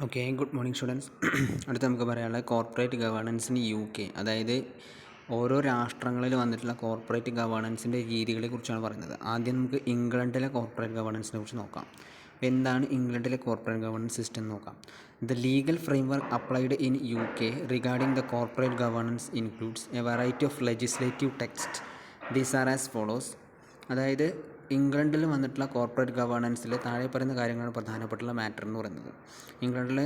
Okay, good morning students. അടുത്ത് നമുക്ക് പറയാനുള്ളത് കോർപ്പറേറ്റ് ഗവേണൻസ് ഇൻ UK, അതായത് ഓരോ രാഷ്ട്രങ്ങളിൽ വന്നിട്ടുള്ള കോർപ്പറേറ്റ് ഗവേണൻസിൻ്റെ രീതികളെ കുറിച്ചാണ് പറയുന്നത്. ആദ്യം നമുക്ക് ഇംഗ്ലണ്ടിലെ കോർപ്പറേറ്റ് ഗവേണൻസിനെ കുറിച്ച് നോക്കാം. അപ്പോൾ എന്താണ് ഇംഗ്ലണ്ടിലെ കോർപ്പറേറ്റ് ഗവേണൻസ് സിസ്റ്റം എന്ന് നോക്കാം. The legal framework applied in UK regarding the corporate governance includes A variety of legislative text. These are as follows. അതായത് ഇംഗ്ലണ്ടിൽ വന്നിട്ടുള്ള കോർപ്പറേറ്റ് ഗവേണൻസിൽ താഴെ പറയുന്ന കാര്യങ്ങളാണ് പ്രധാനപ്പെട്ടുള്ള മാറ്റർ എന്ന് പറയുന്നത്. ഇംഗ്ലണ്ട്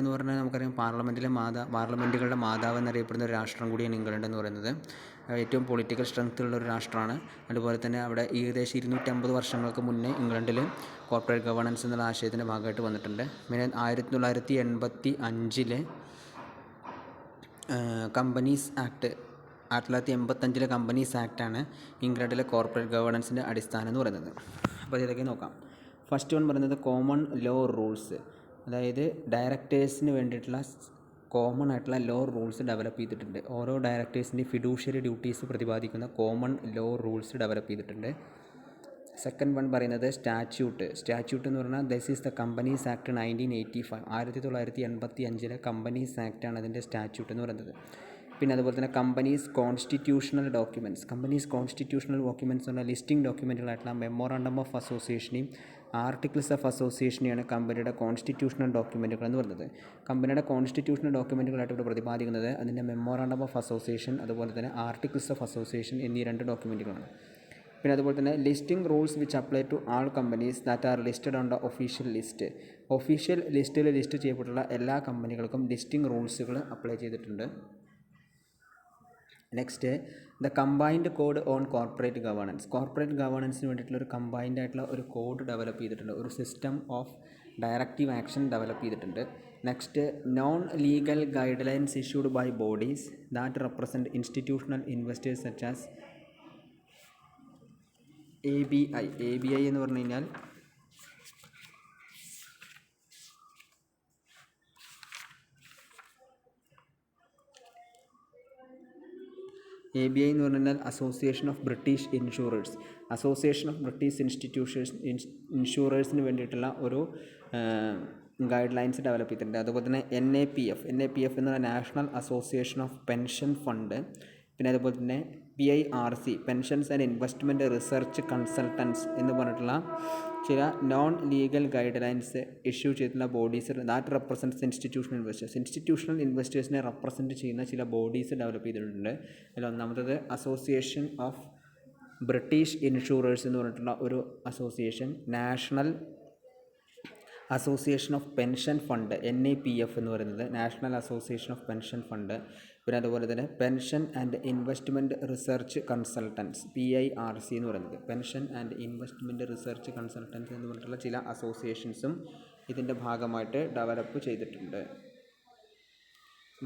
എന്ന് പറഞ്ഞാൽ നമുക്കറിയാം പാർലമെൻറ്റുകളുടെ മാതാവ് എന്നറിയപ്പെടുന്ന ഒരു രാഷ്ട്രം കൂടിയാണ് ഇംഗ്ലണ്ട് എന്ന് പറയുന്നത്. ഏറ്റവും പൊളിറ്റിക്കൽ സ്ട്രെങ്ത് ഉള്ള ഒരു രാഷ്ട്രമാണ്. അതുപോലെ തന്നെ അവിടെ ഏകദേശം 250 വർഷങ്ങൾക്ക് മുന്നേ ഇംഗ്ലണ്ടിൽ കോർപ്പറേറ്റ് ഗവേണൻസ് എന്നുള്ള ആശയത്തിൻ്റെ ഭാഗമായിട്ട് വന്നിട്ടുണ്ട്. പിന്നെ 1985 കമ്പനീസ് ആക്ട് 1985 കമ്പനീസ് ആക്റ്റാണ് ഇംഗ്ലണ്ടിലെ കോർപ്പറേറ്റ് ഗവേണൻസിൻ്റെ അടിസ്ഥാനം എന്ന് പറയുന്നത്. അപ്പോൾ ഇതൊക്കെ നോക്കാം. ഫസ്റ്റ് വൺ പറയുന്നത് കോമൺ ലോ റൂൾസ്, അതായത് ഡയറക്ടേഴ്സിന് വേണ്ടിയിട്ടുള്ള കോമൺ ആയിട്ടുള്ള ലോ റൂൾസ് ഡെവലപ്പ് ചെയ്തിട്ടുണ്ട്. ഓരോ ഡയറക്ടേഴ്സിൻ്റെ ഫിഡ്യൂഷ്യറി ഡ്യൂട്ടീസ് പ്രതിപാദിക്കുന്ന കോമൺ ലോ റൂൾസ് ഡെവലപ്പ് ചെയ്തിട്ടുണ്ട്. സെക്കൻഡ് വൺ പറയുന്നത് സ്റ്റാറ്റ്യൂട്ട് എന്ന് പറഞ്ഞാൽ this is the companies act 1985, 1985 companies ആക്റ്റാണ് അതിൻ്റെ സ്റ്റാറ്റ്യൂട്ട് എന്ന് പറയുന്നത്. പിന്നെ അതുപോലെ തന്നെ കമ്പനീസ് കോൺസ്റ്റിറ്റ്യൂഷണൽ ഡോക്യുമെൻറ്റ്സ് എന്ന് പറഞ്ഞാൽ ലിസ്റ്റിംഗ് ഡോക്യുമെൻറ്റുകളായിട്ടുള്ള മെമ്മോറാണ്ടം ഓഫ് അസോസിയേഷനെയും ആർട്ടിക്കിൾസ് ഓഫ് അസോസിയേഷനെയാണ് കമ്പനിയുടെ കോൺസ്റ്റിറ്റ്യൂഷണൽ ഡോക്യുമെൻറ്റുകൾ എന്ന് പറയുന്നത്. കമ്പനിയുടെ കോൺസ്റ്റിറ്റ്യൂഷണൽ ഡോക്യുമെൻറ്റുകളായിട്ട് ഇവിടെ പ്രതിപാദിക്കുന്നത് അതിൻ്റെ മെമ്മോറാണ്ടം ഓഫ് അസോസിയേഷൻ, അതുപോലെ തന്നെ ആർട്ടിക്കിൾസ് ഓഫ് അസോസിയേഷൻ എന്നീ 2 ഡോക്യുമെൻറ്റുകളാണ്. പിന്നെ അതുപോലെ തന്നെ listing rules which apply to all companies that are listed on the official list. Official ലിസ്റ്റിൽ ലിസ്റ്റ് ചെയ്യപ്പെട്ടുള്ള എല്ലാ കമ്പനികൾക്കും ലിസ്റ്റിംഗ് റൂൾസുകൾ അപ്ലൈ ചെയ്തിട്ടുണ്ട്. Next, the combined code on corporate ഗവേണൻസിന് വേണ്ടിയിട്ടുള്ള ഒരു കമ്പൈൻഡ് ആയിട്ടുള്ള ഒരു കോഡ് ഡെവലപ്പ് ചെയ്തിട്ടുണ്ട്. ഒരു system of directive action develop ചെയ്തിട്ടുണ്ട്. Next, non legal guide lines issued by bodies that represent institutional investors such as ABI എന്ന് പറഞ്ഞു കഴിഞ്ഞാൽ ABI എന്ന് പറഞ്ഞാൽ അസോസിയേഷൻ ഓഫ് ബ്രിട്ടീഷ് ഇൻഷുറേഴ്സിന് വേണ്ടിയിട്ടുള്ള ഒരു ഗൈഡ് ലൈൻസ് ഡെവലപ്പ് ചെയ്തിട്ടുണ്ട്. അതുപോലെ തന്നെ NAPF എന്ന് പറഞ്ഞാൽ national association of pension fund. പിന്നെ അതുപോലെ തന്നെ PIRC pensions and investment research consultants എന്ന് പറഞ്ഞിട്ടുള്ള ചില non legal guide lines issue ചെയ്തിട്ടുള്ള ബോഡീസ് ദാറ്റ് റെപ്രസെൻറ്റ്സ് ഇൻസ്റ്റിറ്റ്യൂഷണൽ ഇൻവെസ്റ്റേഴ്സിനെ റെപ്രസെൻറ്റ് ചെയ്യുന്ന ചില ബോഡീസ് ഡെവലപ്പ് ചെയ്തിട്ടുണ്ട്. അതിൽ ഒന്നാമത്തത് അസോസിയേഷൻ ഓഫ് ബ്രിട്ടീഷ് ഇൻഷുറേഴ്സ് എന്ന് പറഞ്ഞിട്ടുള്ള ഒരു association, national association of pension fund NAPF എന്ന് പറയുന്നത് national association of pension fund. പിന്നെ അതുപോലെ തന്നെ pension and investment research consultants PIRC എന്ന് പറയുന്നത് pension and investment research consultants എന്ന് പറഞ്ഞിട്ടുള്ള ചില അസോസിയേഷൻസും ഇതിൻ്റെ ഭാഗമായിട്ട് ഡെവലപ്പ് ചെയ്തിട്ടുണ്ട്.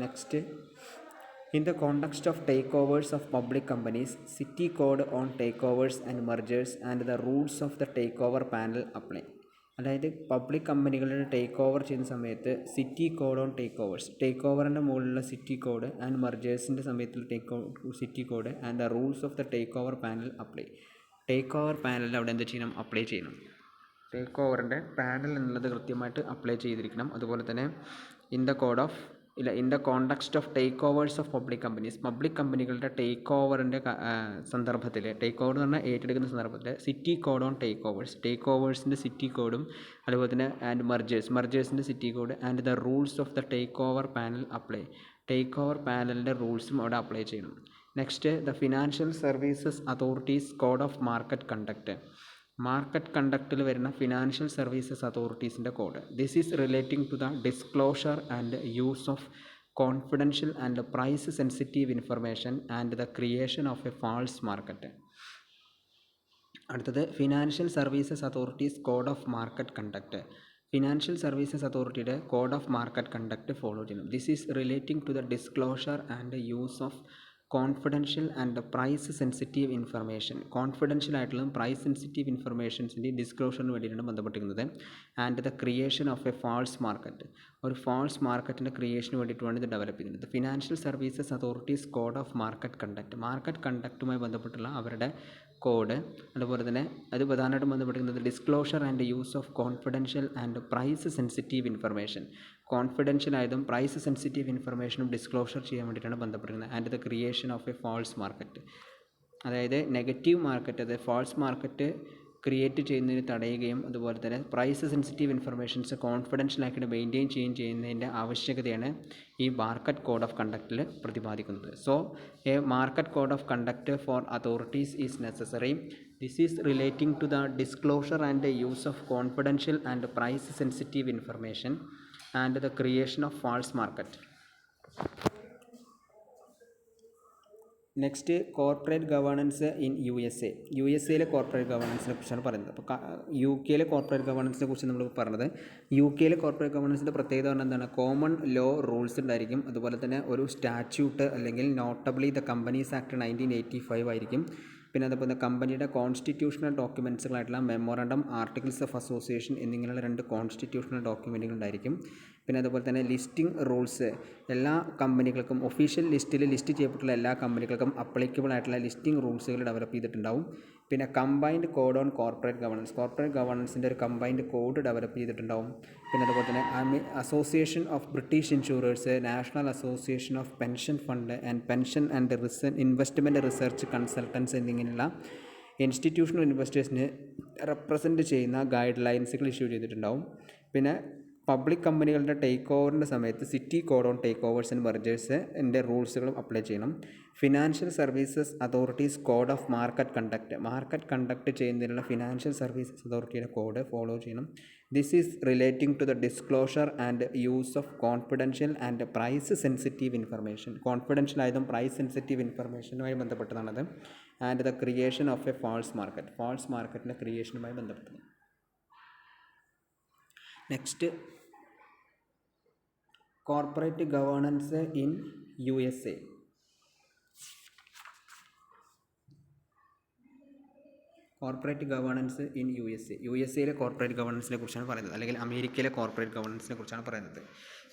Next, in the context of takeovers of public companies city code on take overs and mergers and the rules of the takeover panel apply. അതായത് public കമ്പനികളുടെ take over ചെയ്യുന്ന സമയത്ത് സിറ്റി കോഡ് ഓൺ ടേക്ക് ഓവറിൻ്റെ മുകളിലുള്ള city code and മെർജേഴ്സിൻ്റെ സമയത്തുള്ള city code and the rules of the takeover panel apply. Take over പാനലിൽ അവിടെ എന്ത് ചെയ്യണം? അപ്ലൈ ചെയ്യണം. ടേക്ക് ഓവറിൻ്റെ പാനൽ എന്നുള്ളത് കൃത്യമായിട്ട് അപ്ലൈ ചെയ്തിരിക്കണം. അതുപോലെ തന്നെ in the context of takeovers of public കമ്പനികളുടെ ടേക്ക് ഓവറിൻ്റെ സന്ദർഭത്തിൽ, ടേക്ക് ഓവർ എന്ന് പറഞ്ഞാൽ ഏറ്റെടുക്കുന്ന സന്ദർഭത്തിൽ സിറ്റി കോഡ് ഓൺ ടേക്ക് ഓവേഴ്സിൻ്റെ സിറ്റി കോഡും അതുപോലെ തന്നെ ആൻഡ് മെർജേഴ്സിൻ്റെ city code and the rules of the takeover panel apply. Takeover പാനലിൻ്റെ റൂൾസും അവിടെ അപ്ലൈ ചെയ്യണം. Next, the financial services authorities code of market കണ്ടക്റ്റിൽ വരുന്ന ഫിനാൻഷ്യൽ സർവീസസ് അതോറിറ്റീസിൻ്റെ code. This is relating to the disclosure and use of confidential and price sensitive information and the creation of a false market. അടുത്തത് financial services authorities code of market conduct. Financial services അതോറിറ്റിയുടെ code of market conduct follow ചെയ്യണം. This is relating to the disclosure and use of confidential and price sensitive information, confidential ആയിട്ടുള്ളതും price sensitive ഇൻഫർമേഷൻസിൻ്റെ ഡിസ്ക്ലോഷറിന് വേണ്ടിയിട്ടാണ് ബന്ധപ്പെട്ടിരിക്കുന്നത്. And the creation of a false market, ഒരു false മാർക്കറ്റിൻ്റെ ക്രിയേഷന് വേണ്ടിയിട്ടുമാണ് ഇത് ഡെവലപ്പ് ചെയ്യുന്നത്. Financial services authorities code of market conduct, market കണ്ടക്റ്റുമായി ബന്ധപ്പെട്ടുള്ള അവരുടെ കോഡ്. അതുപോലെ തന്നെ അത് പ്രധാനമായിട്ടും ബന്ധപ്പെട്ടിരിക്കുന്നത് disclosure and use of confidential and price sensitive information, confidential ആയതും പ്രൈസ് സെൻസിറ്റീവ് ഇൻഫർമേഷനും ഡിസ്ക്ലോഷർ ചെയ്യാൻ വേണ്ടിയിട്ടാണ് ബന്ധപ്പെട്ടിരിക്കുന്നത്. And the creation of a false market, അതായത് നെഗറ്റീവ് മാർക്കറ്റ്, അതായത് ഫാൾസ് മാർക്കറ്റ് ക്രിയേറ്റ് ചെയ്യുന്നതിന് തടയുകയും അതുപോലെ തന്നെ പ്രൈസ് സെൻസിറ്റീവ് ഇൻഫർമേഷൻസ് കോൺഫിഡൻഷ്യൽ ആക്കിയിട്ട് മെയിൻറ്റെയിൻ ചെയ്യുന്നതിൻ്റെ ആവശ്യകതയാണ് ഈ മാർക്കറ്റ് കോഡ് ഓഫ് കണ്ടക്റ്റിൽ പ്രതിപാദിക്കുന്നത്. So a market code of conduct for authorities is necessary. This is relating to the disclosure and use of confidential and price sensitive information and the creation of false market. Next corporate governance in USA. USA corporate ഗവേണൻസിനെ കുറിച്ചാണ് പറയുന്നത്. അപ്പോൾ UK corporate ഗവേണൻസിനെ കുറിച്ച് നമ്മൾ പറഞ്ഞത്. UK corporate ഗവേണൻസിൻ്റെ പ്രത്യേകത പറഞ്ഞാൽ എന്താണ്? കോമൺ ലോ റൂൾസ് ഉണ്ടായിരിക്കും. അതുപോലെ തന്നെ ഒരു സ്റ്റാറ്റ്യൂട്ട് അല്ലെങ്കിൽ നോട്ടബിളി ദ കമ്പനീസ് ആക്ട് 1985 ആയിരിക്കും. പിന്നെ അതുപോലെ കമ്പനിയുടെ കോൺസ്റ്റിറ്റ്യൂഷണൽ ഡോക്യുമെൻറ്റ്സുകളായിട്ടുള്ള മെമ്മോറണ്ടം, ആർട്ടിക്കിൾസ് ഓഫ് അസോസിയേഷൻ എന്നിങ്ങനെയുള്ള 2 കോൺസ്റ്റിറ്റ്യൂഷണൽ ഡോക്യുമെൻറ്റുകൾ ഉണ്ടായിരിക്കും. പിന്നെ അതുപോലെ തന്നെ ലിസ്റ്റിംഗ് റൂൾസ്, എല്ലാ കമ്പനികൾക്കും ഒഫീഷ്യൽ ലിസ്റ്റിൽ ലിസ്റ്റ് ചെയ്യപ്പെട്ടുള്ള എല്ലാ കമ്പനികൾക്കും അപ്ലിക്കബിൾ ആയിട്ടുള്ള ലിസ്റ്റിംഗ് റൂൾസുകൾ ഡെവലപ്പ് ചെയ്തിട്ടുണ്ടാവും. പിന്നെ combined code on corporate governance, corporate ഗവേണൻസിൻ്റെ ഒരു കമ്പൈൻഡ് കോഡ് ഡെവലപ്പ് ചെയ്തിട്ടുണ്ടാവും. പിന്നെ അതുപോലെ തന്നെ association of British insurers, national association of pension fund and pension and investment research consultants എന്നിങ്ങനെയുള്ള ഇൻസ്റ്റിറ്റ്യൂഷണൽ ഇൻവെസ്റ്റേഴ്സിന് റെപ്രസെൻറ്റ് ചെയ്യുന്ന ഗൈഡ് ലൈൻസുകൾ ഇഷ്യൂ ചെയ്തിട്ടുണ്ടാവും. പിന്നെ പബ്ലിക് കമ്പനികളുടെ ടേക്ക് ഓവറിൻ്റെ സമയത്ത് city code on take overs and മെർജേഴ്സിൻ്റെ റൂൾസുകളും അപ്ലൈ ചെയ്യണം. Financial services authorities code of market conduct ചെയ്യുന്നതിനുള്ള ഫിനാൻഷ്യൽ സർവീസസ് അതോറിറ്റിയുടെ കോഡ് ഫോളോ ചെയ്യണം. This is relating to the disclosure and use of confidential and price sensitive information, confidential ആയതും price sensitive ഇൻഫർമേഷനുമായി ബന്ധപ്പെട്ടതാണത്. And the creation of a false മാർക്കറ്റിൻ്റെ ക്രിയേഷനുമായി ബന്ധപ്പെട്ടത്. Next corporate governance in USA. Corporate governance in USA corporate ഗവേണൻസിനെ കുറിച്ചാണ് പറയുന്നത്, അല്ലെങ്കിൽ അമേരിക്കയിലെ കോർപ്പറേറ്റ് ഗവേണൻസിനെ കുറിച്ചാണ് പറയുന്നത്.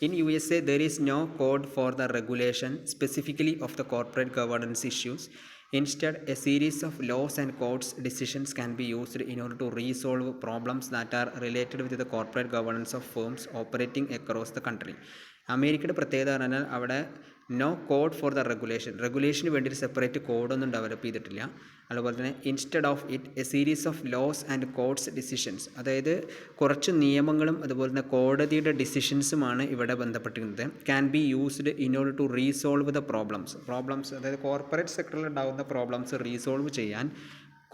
In USA there is no code for the regulation specifically of the corporate governance issues. Instead, a series of laws and courts decisions can be used in order to resolve problems that are related with the corporate governance of firms operating across the country. അമേരിക്കയുടെ പ്രത്യേകത പറഞ്ഞാൽ അവിടെ no code for the റെഗുലേഷന് വേണ്ടി ഒരു separate കോഡൊന്നും develop ചെയ്തിട്ടില്ല. അതുപോലെ തന്നെ instead of it a series of laws and courts decisions, അതായത് കുറച്ച് നിയമങ്ങളും അതുപോലെ തന്നെ കോടതിയുടെ ഡിസിഷൻസുമാണ് ഇവിടെ ബന്ധപ്പെട്ടിരിക്കുന്നത്. Can be used in order to resolve the problems, അതായത് കോർപ്പറേറ്റ് സെക്ടറിൽ ഉണ്ടാകുന്ന പ്രോബ്ലംസ് റീസോൾവ് ചെയ്യാൻ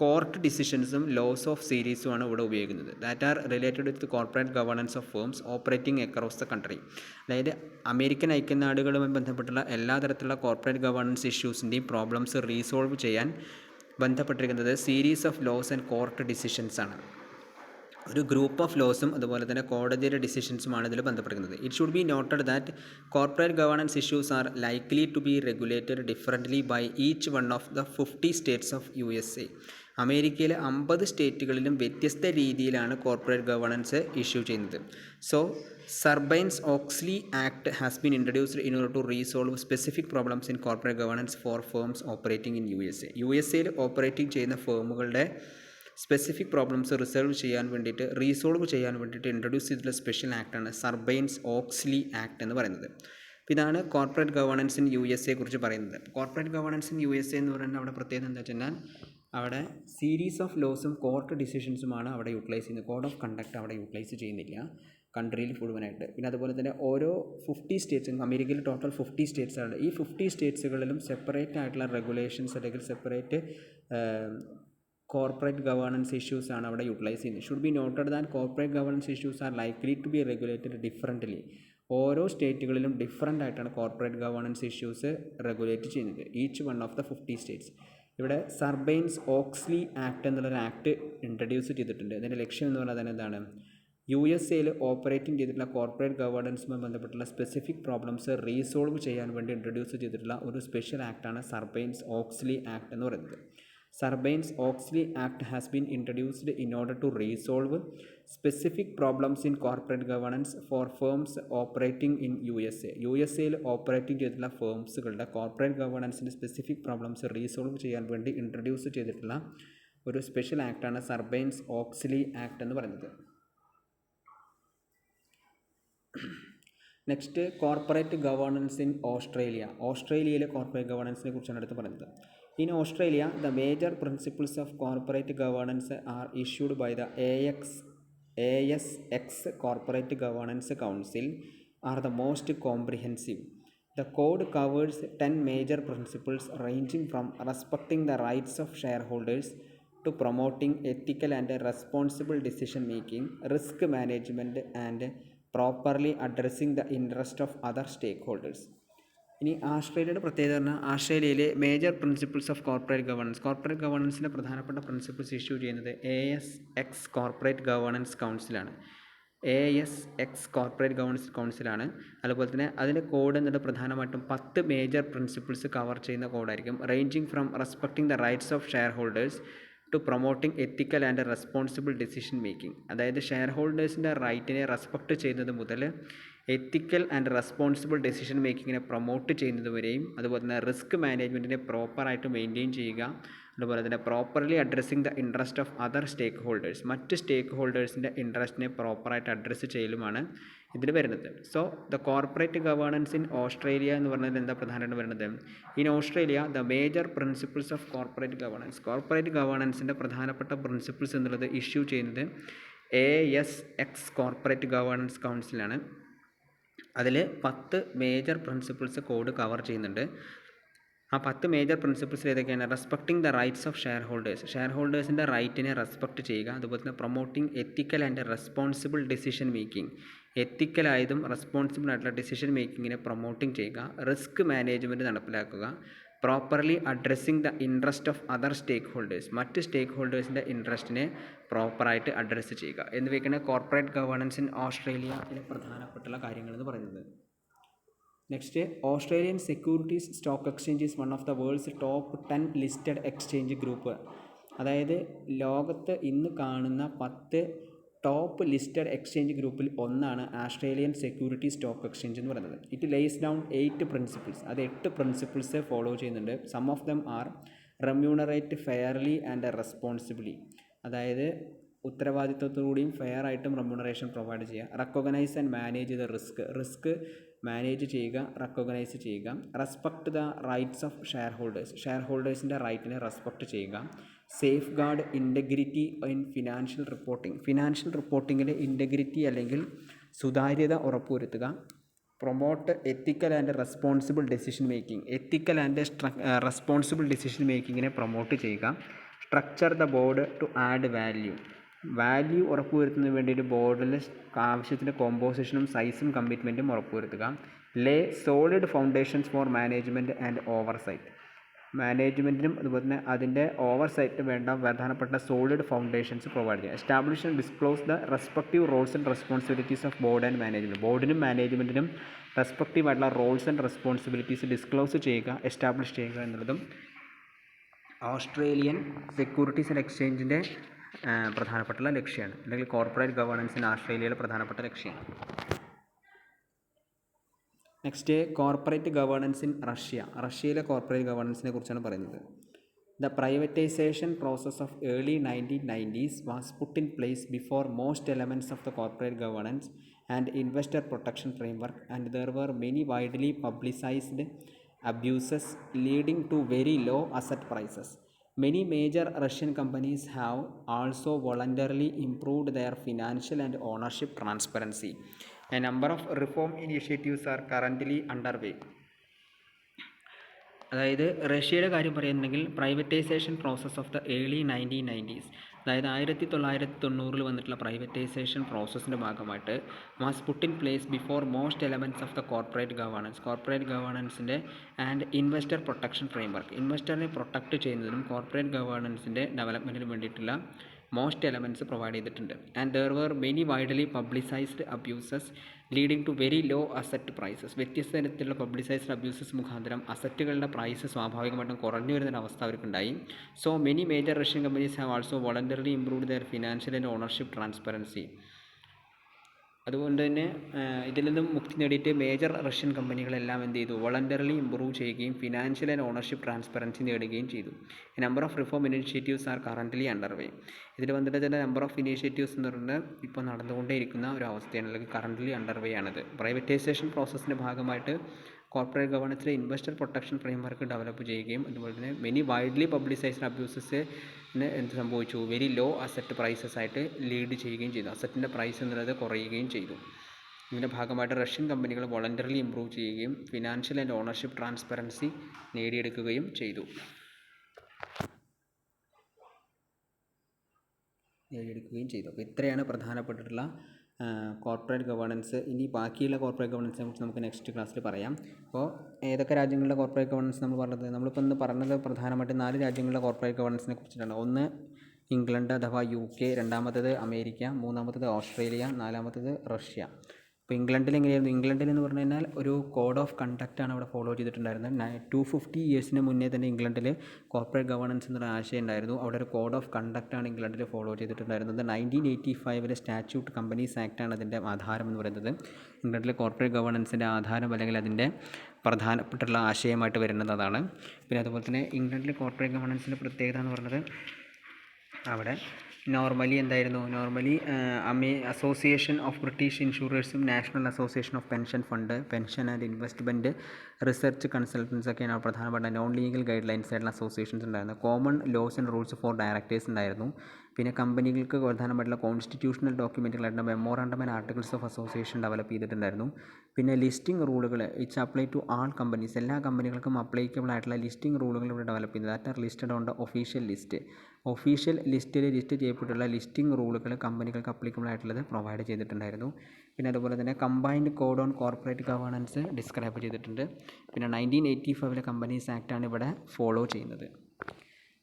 കോർട്ട് ഡിസിഷൻസും ലോസ് ഓഫ് സീരീസുമാണ് ഇവിടെ ഉപയോഗിക്കുന്നത്. That are related with corporate governance of firms operating across the country. അതായത് അമേരിക്കൻ ഐക്യനാടുകളുമായി ബന്ധപ്പെട്ടുള്ള എല്ലാ തരത്തിലുള്ള കോർപ്പറേറ്റ് ഗവേണൻസ് ഇഷ്യൂസിൻ്റെയും പ്രോബ്ലംസ് റീസോൾവ് ചെയ്യാൻ ബന്ധപ്പെട്ടിരിക്കുന്നത് series of laws and court decisions ആണ്. ഒരു ഗ്രൂപ്പ് ഓഫ് ലോസും അതുപോലെ തന്നെ കോടതിയുടെ ഡിസിഷൻസുമാണ് ഇതിൽ ബന്ധപ്പെടുന്നത്. It should be noted that corporate governance issues are likely to be regulated differently by each one of the 50 states of USA. അമേരിക്കയിലെ 50 സ്റ്റേറ്റുകളിലും വ്യത്യസ്ത രീതിയിലാണ് കോർപ്പറേറ്റ് ഗവേണൻസ് ഇഷ്യൂ ചെയ്യുന്നത്. So Sarbanes Oxley act has been introduced in order to resolve specific problems in corporate governance for firms operating in USA operating ചെയ്യുന്ന ഫേമുകളുടെ specific problems resolve ചെയ്യാൻ വേണ്ടിയിട്ട് introduce ചെയ്തിട്ടുള്ള സ്പെഷ്യൽ ആക്ടാണ് സർബൈൻസ്-ഓക്സ്ലി ആക്ട് എന്ന് പറയുന്നത്. അപ്പോൾ ഇതാണ് കോർപ്പറേറ്റ് ഗവേണൻസ് ഇൻ USA കുറിച്ച് പറയുന്നത്. കോർപ്പറേറ്റ് ഗവേണൻസ് ഇൻ USA എന്ന് പറയുന്നത് അവിടെ പ്രത്യേകത എന്താ വെച്ച് കഴിഞ്ഞാൽ അവിടെ സീരീസ് ഓഫ് ലോസും കോർട്ട് ഡിസിഷൻസുമാണ് അവിടെ യൂട്ടിലൈസ് ചെയ്യുന്നത്. കോഡ് ഓഫ് കണ്ടക്ട് അവിടെ യൂട്ടിലൈസ് ചെയ്യുന്നില്ല കൺട്രിയിൽ മുഴുവനായിട്ട്. പിന്നെ അതുപോലെ തന്നെ ഓരോ 50 സ്റ്റേറ്റ്സും, അമേരിക്കയിൽ ടോട്ടൽ 50 സ്റ്റേറ്റ്സ് ആണ്. ഈ 50 സ്റ്റേറ്റ്സുകളിലും സെപ്പറേറ്റ് ആയിട്ടുള്ള റെഗുലേഷൻസ് അല്ലെങ്കിൽ സെപ്പറേറ്റ് കോർപ്പറേറ്റ് ഗവേണൻസ് ഇഷ്യൂസ് ആണ് അവിടെ യൂട്ടിലൈസ് ചെയ്യുന്നത്. Should be noted that corporate governance issues are likely to be regulated differently. ഓരോ സ്റ്റേറ്റുകളിലും ഡിഫറൻ്റ് ആയിട്ടാണ് കോർപ്പറേറ്റ് ഗവേണൻസ് ഇഷ്യൂസ് റെഗുലേറ്റ് ചെയ്യുന്നത്. Each one of the 50 states. ഇവിടെ സർബൈൻസ്-ഓക്സ്ലി ആക്ട് എന്നുള്ളൊരു ആക്ട് ഇൻട്രൊഡ്യൂസ് ചെയ്തിട്ടുണ്ട്. അതിൻ്റെ ലക്ഷ്യം എന്ന് പറഞ്ഞാൽ തന്നെ എന്താണ്? USA ഓപ്പറേറ്റിംഗ് ചെയ്തിട്ടുള്ള കോർപ്പറേറ്റ് ഗവേണൻസുമായി ബന്ധപ്പെട്ടുള്ള സ്പെസിഫിക് പ്രോബ്ലംസ് റീസോൾവ് ചെയ്യാൻ വേണ്ടി ഇൻട്രൊഡ്യൂസ് ചെയ്തിട്ടുള്ള ഒരു സ്പെഷ്യൽ ആക്ടാണ് സർബൈൻസ്-ഓക്സ്ലി ആക്ട് എന്ന് പറയുന്നത്. Sarbanes Oxley act has been introduced in order to resolve specific problems in corporate governance for firms operating in USA operating ചെയ്തിട്ടുള്ള ഫേംസുകളുടെ കോർപ്പറേറ്റ് ഗവേണൻസിൻ്റെ സ്പെസിഫിക് പ്രോബ്ലംസ് റീസോൾവ് ചെയ്യാൻ വേണ്ടി ഇൻട്രൊഡ്യൂസ് ചെയ്തിട്ടുള്ള ഒരു സ്പെഷ്യൽ ആക്ടാണ് സർബൈൻസ്-ഓക്സ്ലി ആക്ട് എന്ന് പറയുന്നത്. നെക്സ്റ്റ്, കോർപ്പറേറ്റ് ഗവേണൻസ് ഇൻ ഓസ്ട്രേലിയയിലെ കോർപ്പറേറ്റ് ഗവേണൻസിനെ കുറിച്ചാണ് അടുത്ത് പറയുന്നത്. In Australia the major principles of corporate governance are issued by the ASX corporate governance council are the most comprehensive. The code covers 10 major principles ranging from respecting the rights of shareholders to promoting ethical and responsible decision making, risk management and properly addressing the interest of other stakeholders. ഇനി ആസ്ട്രേലിയയുടെ പ്രത്യേകത പറഞ്ഞാൽ ആസ്ട്രേലിയയിലെ major principles of corporate ഗവേണൻസിൻ്റെ പ്രധാനപ്പെട്ട principles issue ചെയ്യുന്നത് ASX corporate governance കൗൺസിലാണ്. ASX corporate governance കൗൺസിലാണ്. അതുപോലെ തന്നെ അതിൻ്റെ കോഡ് എന്നത് പ്രധാനമായിട്ടും 10 മേജർ പ്രിൻസിപ്പിൾസ് കവർ ചെയ്യുന്ന കോഡായിരിക്കും. Ranging from respecting the rights of share holders to promoting ethical and responsible decision making. അതായത് ഷെയർ ഹോൾഡേഴ്സിൻ്റെ റൈറ്റിനെ റെസ്പെക്റ്റ് ചെയ്യുന്നത് മുതൽ എത്തിക്കൽ ആൻഡ് റെസ്പോൺസിബിൾ ഡിസിഷൻ മേക്കിങ്ങിനെ പ്രൊമോട്ട് ചെയ്യുന്നത് വരെയും, അതുപോലെ തന്നെ റിസ്ക് മാനേജ്മെൻറ്റിനെ പ്രോപ്പറായിട്ട് മെയിൻറ്റെയിൻ ചെയ്യുക, അതുപോലെ തന്നെ properly addressing the interest of other stake holders, മറ്റ് സ്റ്റേക്ക് ഹോൾഡേഴ്സിൻ്റെ ഇൻട്രസ്റ്റിനെ പ്രോപ്പറായിട്ട് അഡ്രസ്സ് ചെയ്യലുമാണ് ഇതിൽ വരുന്നത്. So the corporate governance in Australia എന്ന് പറഞ്ഞാൽ എന്താ പ്രധാനമായിട്ട് വരുന്നത്? In Australia the major principles of corporate ഗവേണൻസിൻ്റെ പ്രധാനപ്പെട്ട പ്രിൻസിപ്പിൾസ് എന്നുള്ളത് ഇഷ്യൂ ചെയ്യുന്നത് ASX കോർപ്പറേറ്റ് ഗവേണൻസ് കൗൺസിലാണ്. അതിൽ 10 മേജർ പ്രിൻസിപ്പിൾസ് കോഡ് കവർ ചെയ്യുന്നുണ്ട്. ആ 10 മേജർ പ്രിൻസിപ്പിൾസിൽ ഏതൊക്കെയാണ്? Respecting the rights of share ഹോൾഡേഴ്സിൻ്റെ റൈറ്റിനെ റെസ്പെക്റ്റ് ചെയ്യുക, അതുപോലെ തന്നെ promoting ethical and responsible decision making, എത്തിക്കലായതും റെസ്പോൺസിബിൾ ആയിട്ടുള്ള ഡിസിഷൻ മേക്കിങ്ങിനെ പ്രൊമോട്ടിംഗ് ചെയ്യുക, റിസ്ക് മാനേജ്മെൻറ്റ് നടപ്പിലാക്കുക, properly addressing the interest of other stake holders, മറ്റ് സ്റ്റേക്ക് ഹോൾഡേഴ്സിൻ്റെ ഇൻട്രസ്റ്റിനെ പ്രോപ്പറായിട്ട് അഡ്രസ്സ് ചെയ്യുക എന്നിവയ്ക്കാണ് കോർപ്പറേറ്റ് ഗവേണൻസ് ഇൻ ഓസ്ട്രേലിയയിലെ പ്രധാനപ്പെട്ടുള്ള കാര്യങ്ങളെന്ന് പറയുന്നത്. Next, Australian securities stock exchange is one of the world's top 10 listed exchange group. അതായത് ലോകത്ത് ഇന്ന് കാണുന്ന 10 ടോപ്പ് ലിസ്റ്റഡ് എക്സ്ചേഞ്ച് ഗ്രൂപ്പിൽ ഒന്നാണ് ആസ്ട്രേലിയൻ സെക്യൂരിറ്റി സ്റ്റോക്ക് എക്സ്ചേഞ്ച് എന്ന് പറയുന്നത്. It lays down 8 principles. അത് 8 പ്രിൻസിപ്പിൾസ് ഫോളോ ചെയ്യുന്നുണ്ട്. Some of them are remunerate fairly and responsibly, അതായത് ഉത്തരവാദിത്വത്തോടുകൂടിയും ഫെയർ ആയിട്ടും റെമ്യൂണറേഷൻ പ്രൊവൈഡ് ചെയ്യുക. Recognise and manage the risk manage ചെയ്യുക, റെക്കഗ്നൈസ് ചെയ്യുക. Respect the rights of share ഹോൾഡേഴ്സിൻ്റെ റൈറ്റിനെ റെസ്പെക്റ്റ് ചെയ്യുക. Safe guard integrity in financial റിപ്പോർട്ടിങ്ങിൽ ഇൻറ്റഗ്രിറ്റി അല്ലെങ്കിൽ സുതാര്യത ഉറപ്പുവരുത്തുക. Promote ethical and responsible decision മേക്കിങ്ങിനെ പ്രൊമോട്ട് ചെയ്യുക. Structure the board to add value ഉറപ്പുവരുത്തുന്നതിന് വേണ്ടിയിട്ട് ബോർഡിൽ ആവശ്യത്തിൻ്റെ കോമ്പോസിഷനും സൈസും കമ്മിറ്റ്മെൻറ്റും ഉറപ്പുവരുത്തുക. Lay solid foundations for management and oversight, മാനേജ്മെൻറ്റിനും അതുപോലെ തന്നെ അതിൻ്റെ ഓവർസൈറ്റിന് വേണ്ട പ്രധാനപ്പെട്ട സോളിഡ് ഫൗണ്ടേഷൻസ് പ്രൊവൈഡ് ചെയ്യുക. Establish and disclose the respective roles and responsibilities of board and management, ബോർഡിനും മാനേജ്മെൻറ്റിനും റെസ്പെക്റ്റീവ് ആയിട്ടുള്ള റോൾസ് ആൻഡ് റെസ്പോൺസിബിലിറ്റീസ് ഡിസ്ക്ലോസ് ചെയ്യുക, എസ്റ്റാബ്ലിഷ് ചെയ്യുക എന്നുള്ളതും ഓസ്ട്രേലിയൻ സെക്യൂരിറ്റീസ് ആൻഡ് എക്സ്ചേഞ്ചിൻ്റെ പ്രധാനപ്പെട്ട ലക്ഷ്യമാണ്, അല്ലെങ്കിൽ കോർപ്പറേറ്റ് ഗവേണൻസ് ഇൻ ഓസ്ട്രേലിയയിലെ പ്രധാനപ്പെട്ട ലക്ഷ്യമാണ്. നെക്സ്റ്റ്, കോർപ്പറേറ്റ് ഗവേണൻസ് ഇൻ റഷ്യയിലെ കോർപ്പറേറ്റ് ഗവേണൻസിനെ കുറിച്ചാണ് പറയുന്നത്. The privatisation process of early 1990s was put in place before most elements of the corporate governance and investor protection framework and there were many widely publicised abuses leading to very low asset prices. Many major Russian companies have also voluntarily improved their financial and ownership transparency. A number of reform initiatives are currently underway. അതായത് റഷ്യയുടെ കാര്യം പറയുന്നുണ്ടെങ്കിൽ privatisation process of the early 1990s, അതായത് 1990 വന്നിട്ടുള്ള privatisation പ്രോസസ്സിൻ്റെ ഭാഗമായിട്ട് was put in place before most elements of the corporate ഗവേണൻസിൻ്റെ and investor protection framework, ഇൻവെസ്റ്ററിനെ പ്രൊട്ടക്റ്റ് ചെയ്യുന്നതിനും കോർപ്പറേറ്റ് ഗവേണൻസിൻ്റെ ഡെവലപ്മെൻറ്റിനും വേണ്ടിയിട്ടുള്ള മോസ്റ്റ് എലമെൻറ്റ്സ് പ്രൊവൈഡ് ചെയ്തിട്ടുണ്ട്. And there were many widely publicised abuses leading to very low asset prices. വ്യത്യസ്ത തരത്തിലുള്ള publicised abuses മുഖാന്തരം അസറ്റുകളുടെ പ്രൈസ് സ്വാഭാവികമായിട്ടും കുറഞ്ഞു വരുന്നൊരവസ്ഥ അവർക്കുണ്ടായി. So many major Russian companies have also voluntarily improved their financial and ownership transparency. അതുകൊണ്ട് തന്നെ ഇതിൽ നിന്നും മുക്തി നേടിയിട്ട് മേജർ റഷ്യൻ കമ്പനികളെല്ലാം എന്ത് ചെയ്തു, വോളണ്ടറിലി ഇംപ്രൂവ് ചെയ്യുകയും ഫിനാൻഷ്യൽ ആൻഡ് ഓണർഷിപ്പ് ട്രാൻസ്പെറൻസി നേടുകയും ചെയ്തു. Number of reform initiatives R currently underway. ഇതിൽ വന്നിട്ട് ചില നമ്പർ ഓഫ് ഇനീഷ്യേറ്റീവ്സ് എന്ന് പറഞ്ഞാൽ ഇപ്പോൾ നടന്നുകൊണ്ടേയിരിക്കുന്ന ഒരു അവസ്ഥയാണ്, അല്ലെങ്കിൽ കറൻ്റ്ലി അണ്ടർവേ ആണിത്. പ്രൈവറ്റൈസേഷൻ പ്രോസസ്സിൻ്റെ ഭാഗമായിട്ട് കോർപ്പറേറ്റ് ഗവേണൻസിലെ ഇൻവെസ്റ്റർ പ്രൊട്ടക്ഷൻ ഫ്രെയിംവർക്ക് ഡെവലപ്പ് ചെയ്യുകയും അതുപോലെ തന്നെ മെനി വൈഡ്ലി പബ്ലിസൈസ്ഡ് അബ്യൂസസിന് എന്ത് സംഭവിച്ചു, വെരി ലോ അസറ്റ് പ്രൈസസ് ആയിട്ട് ലീഡ് ചെയ്യുകയും ചെയ്തു. അസറ്റിൻ്റെ പ്രൈസ് എന്നുള്ളത് കുറയുകയും ചെയ്തു. ഇതിൻ്റെ ഭാഗമായിട്ട് റഷ്യൻ കമ്പനികൾ വോളണ്ടറിലി ഇംപ്രൂവ് ചെയ്യുകയും ഫിനാൻഷ്യൽ ആൻഡ് ഓണർഷിപ്പ് ട്രാൻസ്പെറൻസി നേടിയെടുക്കുകയും ചെയ്തു. അപ്പോൾ ഇത്രയാണ് പ്രധാനപ്പെട്ടിട്ടുള്ള കോർപ്പറേറ്റ് ഗവേണൻസ്. ഇനി ബാക്കിയുള്ള കോർപ്പറേറ്റ് ഗവേണൻസിനെ കുറിച്ച് നമുക്ക് നെക്സ്റ്റ് ക്ലാസ്സിൽ പറയാം. അപ്പോൾ ഏതൊക്കെ രാജ്യങ്ങളുടെ കോർപ്പറേറ്റ് ഗവേണൻസ് നമ്മൾ പറഞ്ഞത്, നമ്മളിപ്പോൾ ഇന്ന് പറഞ്ഞത് പ്രധാനമായിട്ടും 4 രാജ്യങ്ങളുടെ കോർപ്പറേറ്റ് ഗവേണൻസിനെ കുറിച്ചിട്ടാണ്. ഒന്ന് ഇംഗ്ലണ്ട് അഥവാ UK, രണ്ടാമത്തേത് അമേരിക്ക, മൂന്നാമത്തേത് ഓസ്ട്രേലിയ, നാലാമത്തേത് റഷ്യ. അപ്പോൾ ഇംഗ്ലണ്ടിൽ എങ്ങനെയായിരുന്നു, ഇംഗ്ലണ്ടിൽ എന്ന് പറഞ്ഞു കഴിഞ്ഞാൽ ഒരു കോഡ് ഓഫ് കണ്ടക്റ്റാണ് അവിടെ ഫോളോ ചെയ്തിട്ടുണ്ടായിരുന്നത്. 250 ഇയേഴ്സിന് മുന്നേ തന്നെ ഇംഗ്ലണ്ടിൽ കോർപ്പറേറ്റ് ഗവേണൻസ് എന്നൊരു ആശയം ഉണ്ടായിരുന്നു. അവിടെ ഒരു കോഡ് ഓഫ് കണ്ടക്റ്റാണ് ഇംഗ്ലണ്ടിൽ ഫോളോ ചെയ്തിട്ടുണ്ടായിരുന്നത്. 1985 സ്റ്റാറ്റ്യൂട്ട് കമ്പനീസ് ആക്റ്റാണ് അതിൻ്റെ ആധാരം എന്ന് പറയുന്നത്. ഇംഗ്ലണ്ടിലെ കോർപ്പറേറ്റ് ഗവേണൻസിൻ്റെ ആധാരം അല്ലെങ്കിൽ അതിൻ്റെ പ്രധാനപ്പെട്ടുള്ള ആശയമായിട്ട് വരുന്നത് അതാണ്. പിന്നെ അതുപോലെ തന്നെ ഇംഗ്ലണ്ടിലെ കോർപ്പറേറ്റ് ഗവേണൻസിൻ്റെ പ്രത്യേകത എന്ന് പറയുന്നത് അവിടെ നോർമലി അസോസിയേഷൻ ഓഫ് ബ്രിട്ടീഷ് ഇൻഷുറേഴ്സും national association of pension fund, pension and investment research consultants ഒക്കെയാണ് പ്രധാനപ്പെട്ട നോൺ ലീഗൽ ഗൈഡ് ലൈൻസ് ആയിട്ടുള്ള അസോസിയേഷൻസ് ഉണ്ടായിരുന്നു. Common laws and rules for directors ഉണ്ടായിരുന്നു. പിന്നെ കമ്പനികൾക്ക് പ്രധാനമായിട്ടുള്ള കോൺസ്റ്റിറ്റ്യൂഷണൽ ഡോക്യുമെൻറ്റുകളായിട്ടുള്ള memorandum and articles of association develop ചെയ്തിട്ടുണ്ടായിരുന്നു. പിന്നെ ലിസ്റ്റിംഗ് റൂളുകൾ it's apply to all companies, എല്ലാ കമ്പനികൾക്കും അപ്ലൈക്കബിൾ ആയിട്ടുള്ള ലിസ്റ്റിംഗ് റൂളുകൾ ഇവിടെ ഡെവലപ്പ് ചെയ്തത്. That are listed on the official list. Official ലിസ്റ്റിൽ ലിസ്റ്റ് ചെയ്യപ്പെട്ടുള്ള ലിസ്റ്റിംഗ് റൂളുകൾ കമ്പനികൾക്ക് അപ്ലിക്കബിൾ ആയിട്ടുള്ളത് പ്രൊവൈഡ് ചെയ്തിട്ടുണ്ടായിരുന്നു. പിന്നെ അതുപോലെ തന്നെ combined code on corporate governance describe ചെയ്തിട്ടുണ്ട്. പിന്നെ 1985 കമ്പനീസ് ആക്റ്റാണ് ഇവിടെ ഫോളോ ചെയ്യുന്നത്.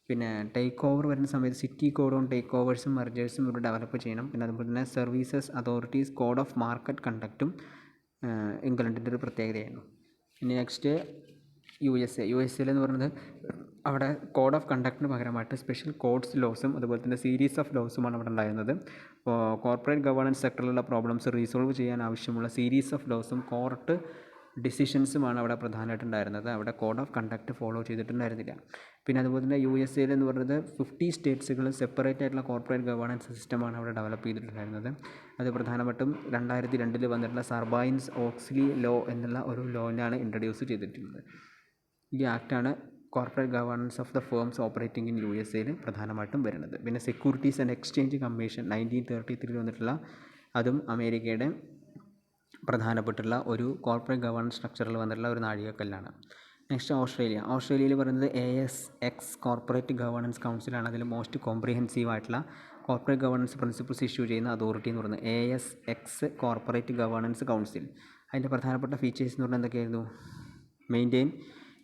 പിന്നെ ടേക്ക് ഓവർ വരുന്ന സമയത്ത് സിറ്റി കോഡ് ഓൺ ടേക്ക് ഓവേഴ്സും മെർജേഴ്സും ഇവിടെ ഡെവലപ്പ് ചെയ്യണം. പിന്നെ അതുപോലെ തന്നെ services authorities code of market കണ്ടക്റ്റും ഇംഗ്ലണ്ടിൻ്റെ ഒരു പ്രത്യേകതയായിരുന്നു. ഇനി നെക്സ്റ്റ് USA എന്ന് പറയുന്നത് അവിടെ കോഡ് ഓഫ് കണ്ടക്റ്റിന് പകരമായിട്ട് സ്പെഷ്യൽ കോഡ്സ് ലോസും അതുപോലെ തന്നെ സീരീസ് ഓഫ് ലോസുമാണ് അവിടെ ഉണ്ടായിരുന്നത്. അപ്പോൾ കോർപ്പറേറ്റ് ഗവേണൻസ് സെക്ടറിലുള്ള പ്രോബ്ലംസ് റീസോൾവ് ചെയ്യാൻ ആവശ്യമുള്ള സീരീസ് ഓഫ് ലോസും കോർട്ട് ഡിസിഷൻസുമാണ് അവിടെ പ്രധാനമായിട്ടുണ്ടായിരുന്നത്. അവിടെ കോഡ് ഓഫ് കണ്ടക്റ്റ് ഫോളോ ചെയ്തിട്ടുണ്ടായിരുന്നില്ല. പിന്നെ അതുപോലെ തന്നെ USA എന്ന് പറയുന്നത് 50 സ്റ്റേറ്റ്സുകൾ സെപ്പറേറ്റ് ആയിട്ടുള്ള കോർപ്പറേറ്റ് ഗവേണൻസ് സിസ്റ്റമാണ് അവിടെ ഡെവലപ്പ് ചെയ്തിട്ടുണ്ടായിരുന്നത്. അത് പ്രധാനമായിട്ടും 2002 വന്നിട്ടുള്ള സർബൈൻസ് ഓക്സ്ലി ലോ എന്നുള്ള ഒരു ലോനാണ് ഇൻട്രൊഡ്യൂസ് ചെയ്തിട്ടുള്ളത്. ഈ ആക്റ്റാണ് corporate governance of the firms operating in USA പ്രധാനമായിട്ടും വരുന്നത്. പിന്നെ സെക്യൂരിറ്റീസ് ആൻഡ് എക്സ്ചേഞ്ച് കമ്മീഷൻ 1933 വന്നിട്ടുള്ള അതും അമേരിക്കയുടെ പ്രധാനപ്പെട്ടുള്ള ഒരു കോർപ്പറേറ്റ് ഗവേണൻസ് സ്ട്രക്ചറിൽ വന്നിട്ടുള്ള ഒരു നാഴികക്കല്ലാണ്. നെക്സ്റ്റ് ഓസ്ട്രേലിയയിൽ പറയുന്നത് ASX കോർപ്പറേറ്റ് ഗവേണൻസ് കൗൺസിലാണ്. അതിൽ മോസ്റ്റ് കോംപ്രിഹെൻസീവ് ആയിട്ടുള്ള കോർപ്പറേറ്റ് ഗവേണൻസ് പ്രിൻസിപ്പിൾസ് ഇഷ്യൂ ചെയ്യുന്ന അതോറിറ്റി എന്ന് പറയുന്നത് ASX കോർപ്പറേറ്റ് ഗവേണൻസ് കൗൺസിൽ. അതിൻ്റെ പ്രധാനപ്പെട്ട ഫീച്ചേഴ്സ് എന്ന് പറഞ്ഞാൽ എന്തൊക്കെയായിരുന്നു, maintain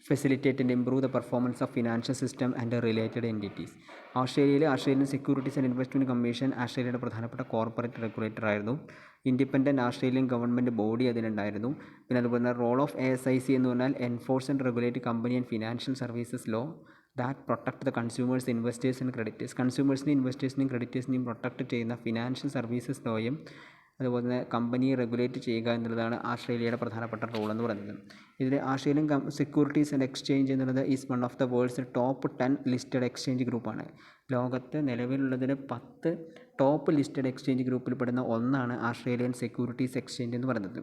facilitate and improve the performance of financial system and related entities. Australian securities and investment commission ഓസ്ട്രേലിയയുടെ പ്രധാനപ്പെട്ട കോർപ്പറേറ്റ് റെഗുലേറ്റർ ആയിരുന്നു. ഇൻഡിപെൻഡൻറ്റ് ഓസ്ട്രേലിയൻ ഗവൺമെൻറ് ബോഡി അതിനുണ്ടായിരുന്നു. പിന്നെ അതുപോലെ തന്നെ റോൾ ഓഫ് ASIC എന്ന് പറഞ്ഞാൽ enforce and regulate company and financial services law that protect the consumers, investors and creditors. കൺസ്യൂമേഴ്സിനെയും ഇൻവെസ്റ്റേഴ്സിനെയും ക്രെഡിറ്റേഴ്സിനെയും പ്രൊട്ടക്ട് ചെയ്യുന്ന ഫിനാൻഷ്യൽ സർവീസസ് ലോയും അതുപോലെ തന്നെ കമ്പനിയെ റെഗുലേറ്റ് ചെയ്യുക എന്നുള്ളതാണ് ഓസ്ട്രേലിയയുടെ പ്രധാനപ്പെട്ട റോൾ എന്ന് പറയുന്നത്. ഇതിൽ ഓസ്ട്രേലിയൻ സെക്യൂരിറ്റീസ് ആൻഡ് എക്സ്ചേഞ്ച് എന്നുള്ളത് is one of the world's top 10 listed exchange ഗ്രൂപ്പാണ്. ലോകത്ത് നിലവിലുള്ളതിന് 10 ടോപ്പ് ലിസ്റ്റഡ് എക്സ്ചേഞ്ച് ഗ്രൂപ്പിൽപ്പെടുന്ന ഒന്നാണ് ഓസ്ട്രേലിയൻ സെക്യൂരിറ്റീസ് എക്സ്ചേഞ്ച് എന്ന് പറയുന്നത്.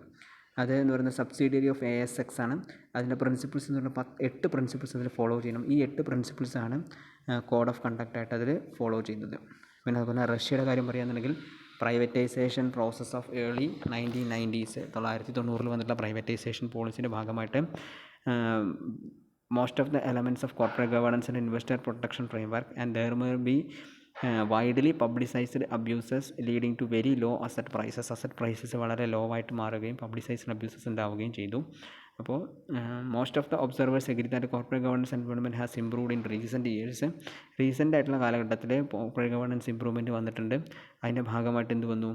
അത് എന്ന് പറയുന്നത് സബ്സിഡിയറി ഓഫ് ASX ആണ്. അതിൻ്റെ പ്രിൻസിപ്പിൾസ് എന്ന് പറഞ്ഞാൽ 8 പ്രിൻസിപ്പിൾസ് അതിൽ ഫോളോ ചെയ്യണം. ഈ 8 പ്രിൻസിപ്പിൾസാണ് കോഡ് ഓഫ് കണ്ടക്റ്റ് ആയിട്ട് അതിൽ ഫോളോ ചെയ്യുന്നത്. പിന്നെ അതുപോലെ റഷ്യയുടെ കാര്യം പറയുകയാണെന്നുണ്ടെങ്കിൽ privatisation process of early 1990s 1990 വന്നിട്ടുള്ള പ്രൈവറ്റൈസേഷൻ പോളിസിയുടെ ഭാഗമായിട്ട് most of the elements of corporate governance and investor protection framework and there may be widely publicised abuses leading to very low asset prices വളരെ ലോ ആയിട്ട് മാറുകയും publicised abuses ഉണ്ടാവുകയും ചെയ്തു. അപ്പോൾ most of the observers agree that corporate governance environment has improved in recent years. Recent ആയിട്ടുള്ള കാലഘട്ടത്തിൽ corporate governance improvement വന്നിട്ടുണ്ട്. അതിൻ്റെ ഭാഗമായിട്ട് എന്ത് വന്നു?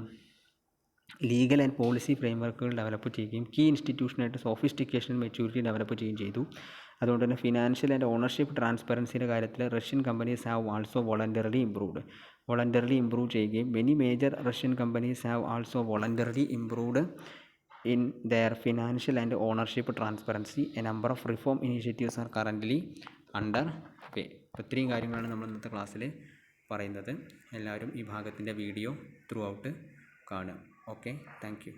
ലീഗൽ ആൻഡ് പോളിസി ഫ്രെയിംവർക്കുകൾ ഡെവലപ്പ് ചെയ്യുകയും കീ ഇൻസ്റ്റിറ്റ്യൂഷനായിട്ട് സോഫിസ്റ്റിക്കേഷൻ മെച്യൂരിറ്റി ഡെവലപ്പ് ചെയ്യുകയും ചെയ്തു. അതുകൊണ്ട് തന്നെ ഫിനാൻഷ്യൽ ആൻഡ് ഓണർഷിപ്പ് ട്രാൻസ്പെറൻസിയുടെ കാര്യത്തിൽ Russian companies have also voluntarily improve ചെയ്യുകയും many major Russian companies have also voluntarily improved in their financial and ownership transparency. A number of reform initiatives are currently under way. അപ്പോൾ ഇത്രയും കാര്യങ്ങളാണ് നമ്മൾ ഇന്നത്തെ ക്ലാസ്സിൽ പറയുന്നത്. എല്ലാവരും ഈ ഭാഗത്തിൻ്റെ വീഡിയോ ത്രൂ ഔട്ട് കാണുക. Okay, thank you.